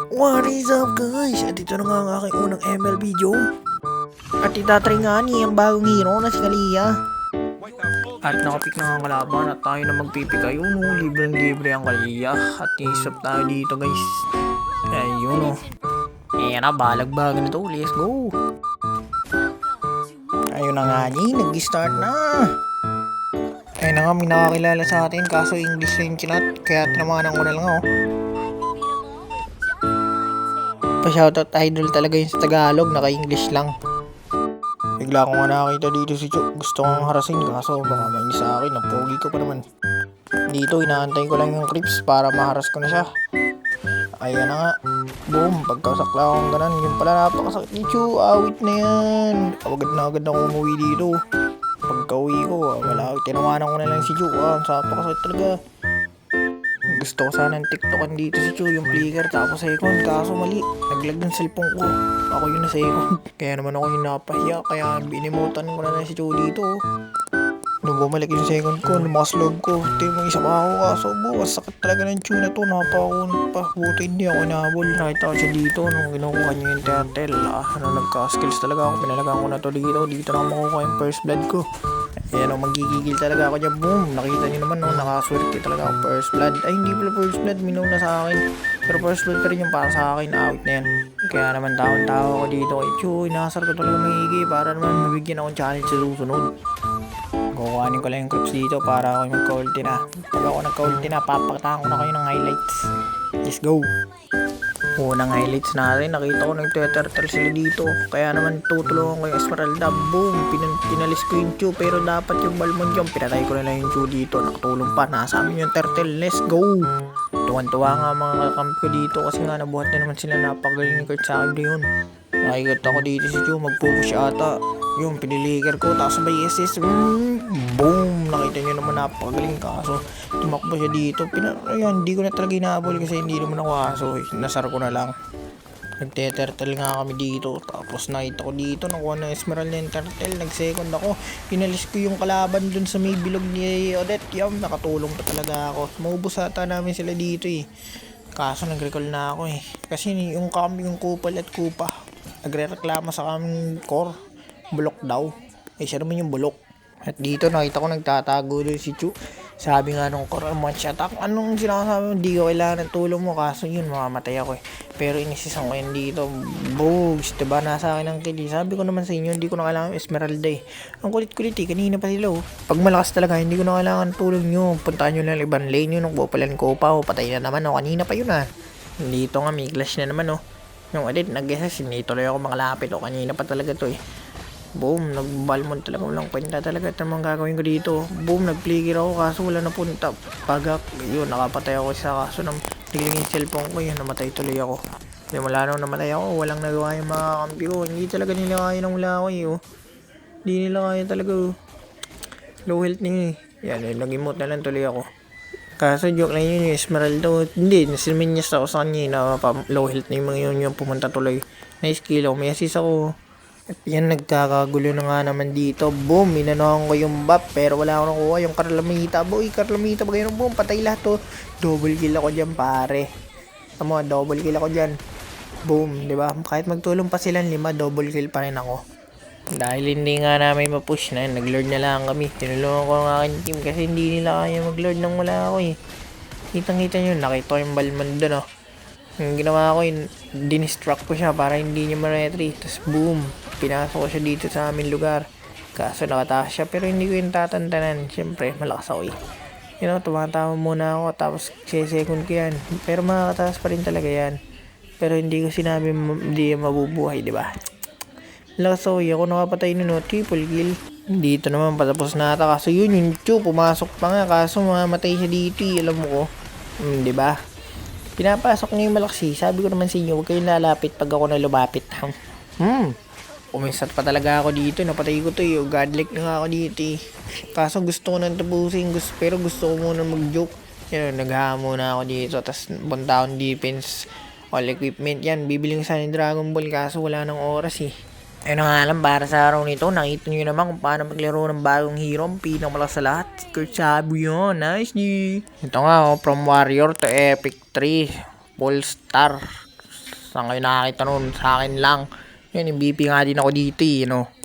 What is up guys? At ito na nga ang aking unang ML video. At itatry nga ni ang bagong hero na si Kalia. At nakapik na ang kalaban at tayo na magpipikayo no. Libreng-libre ang Kalia. At isap tayo dito guys. Ayun o. Ayan na, balag-balag na to. Let's go. Ayun na nga ni, nag-start na. Ayun na nga, may nakakilala sa atin. Kaso English rin kinat. Kaya tinamanan ko na lang oh. Pa-shoutout idol talaga yun sa Tagalog, naka-English lang. Bigla ko nga nakakita dito si Chu. Gusto kong harasin kaso baka mainis sa akin. Napogi ko pa naman. Dito inaantay ko lang yung creeps para maharas ko na siya. Ayan na nga. Boom, pagkasakla akong ganan. Yung pala napakasakit ni Chu. Awit na yan. Agad na ako umuwi dito. Pagka-uwi ko, wala. Tinawanan ko na lang si Chu. Napakasakit talaga. Gusto ko sanang tiktokan dito si Chu, yung flicker tapos second, kaso mali, naglag ng cellphone ko. Ako yung na second. Kaya naman ako yung napahiya, kaya binimutan ko na si Chu dito. Nung bumalik yung second ko, lumakas loob ko. Ito yung isa pa ako, kaso bukas sakit talaga ng Chu na to. Napakakunot pa, buti hindi ako inabol. Nakita ko siya dito nung kinukuha niya yung turtle. Nagka-skills talaga ako, pinalagaan ko na to dito. Dito na makukuha yung first blood ko. Ayan o, magigigil talaga ako dyan. Boom! Nakita nyo naman no, nakaswerte talaga ako. First blood. Ay, hindi pala first blood. Minaw na sa akin. Pero first blood pa rin yung para sa akin. Out na yan. Kaya naman taon-tawa ako dito kay Chu. Inasar ko talaga maigi para naman mabigyan akong challenge sa susunod. Kukuhanin ko lang yung clips dito para ako yung magka-ulti na. Pag ako nagka-ulti na, papakatahan ko na kayo ng highlights. Let's go! Unang highlights natin, nakita ko nagtetertel sila dito. Kaya naman tutulungan ko yung Esmeralda. Boom! Pinalis ko yung Chu. Pero dapat yung Balmond dyan. Pinatay ko na lang yung Chu dito. Nakatulong pa. Nasa amin yung turtle. Let's go! Tuwan-tuwa nga mga kakamp ko dito. Kasi nga nabuhat na naman sila. Napagaling ko sa akin yun. Nakikita ko dito si Chu. Mag-push ata. Yung piniliker ko. Tapos may SS. Boom! Nakita nyo naman napagaling kaso. Tumakbo siya dito. Ayan, hindi ko na talaga inaabol kasi hindi naman ako aso. Nasar ko na lang. Nagtetertel nga kami dito. Tapos nakita ko dito. Nakuha na Esmeralda yung turtle. Nag-second ako. Pinalis ko yung kalaban dun sa may bilog ni Odette. Yum, nakatulong pa talaga ako. Maubos ata namin sila dito eh. Kaso nag-recall na ako eh. Kasi yung kambing, yung kupal at kupa, nagre-reklamo sa kaming core. Bulok daw. Eh siya naman yung bulok. At dito nakita ko nagtatago doon si Chu. Sabi nga nung core, one shot attack. Anong sinasabi mo? Hindi ko kailangan ng tulong mo. Kaso yun, mamamatay ako eh. Pero inisisan ko yun dito. Bogs, diba? Nasa akin ang kili. Sabi ko naman sa inyo, hindi ko na kailangan Esmeralda eh. Ang kulit-kulit eh. Kanina pa sila oh. Pag malakas talaga, hindi ko na kailangan tulong nyo. Puntaan nyo lang ibang lane nyo. Nung bupalan ko pa oh. Patay na naman oh. Kanina pa yun ah. Dito nga, may clash na naman oh. Yung edit, nag-assassin. Tuloy ako makalapit oh. Kanina pa talaga to eh. Boom, nag-balmond talaga, walang kwenta talaga. Ito naman gagawin ko dito. Boom, nag-flicker ako kaso wala na punta. Pagak, yun, nakapatay ako sa kaso ng tigilingin cellphone ko. Yun, namatay tuloy ako. Hindi mula nung namatay ako, walang nagawa yung mga kampi ko. Hindi talaga nila kaya ng laway oh. Hindi nila kaya talaga oh. Low health niya eh. Yan, nag-emote na lang tuloy ako. Kaso joke na yun yung Esmeralda oh. Hindi, nasiminyas ako sa kanya na low health na yung mga yun yung pumunta tuloy. Nice kill oh, may assist ako. At yan, nagkakagulo na nga naman dito. Boom, minanahan ko yung buff. Pero wala akong nakuha yung Carlamita. Boy, Carlamita ba ganyan? Boom, patay lahat to. Double kill ako dyan, pare. Tama, double kill ako dyan. Boom, diba? Kahit magtulong pa silang 5, double kill pa rin ako. Dahil hindi nga namin ma-push na yun, nag-lord na lang kami. Tinulungan ko ang aking team kasi hindi nila kaya mag-lord nang wala ako eh. Kitang-kita nyo, nakita ko yung Balmond doon oh. Yung ginawa ko yun, dinistruct ko siya para hindi niya ma-retry. Tapos boom, pinasok ko siya dito sa aming lugar. Kaso nakataas siya pero hindi ko yung tatantanan. Siyempre, malakas ako eh. You know, tumatawa muna ako tapos second ko yan. Pero makakataas pa rin talaga yan. Pero hindi ko sinabi hindi yan mabubuhay, diba? Malakas ako eh. Ako nakapatay nun, triple kill. Dito naman patapos na ata. Kaso yun, yung Chu, pumasok pa nga. Kaso mamatay siya dito eh. Alam mo ko. Diba? Pinapasok niya yung malaksi. Sabi ko naman sa inyo, huwag kayong lalapit pag ako na lumapit. Umisat pa talaga ako dito. Napatay ko to eh. Godlike na nga ako dito eh. Kaso gusto ko nang tapusin. Pero gusto ko muna mag-joke. Yan, naghahamo na ako dito. Tapos punta akong defense. All equipment yan. Bibiling sana yung Dragon Ball. Kaso wala nang oras eh. Ayun nga alam, para sa araw nito, nakita nyo naman kung paano maglaro ng bagong hero, pinakamalakas sa lahat. Kurt Sabu yun, nice G. Ito nga, from Warrior to Epic 3, Full Star. Saan kayo nakakita nun? Sa akin lang. Yun, yung BP nga din ako dito eh, no?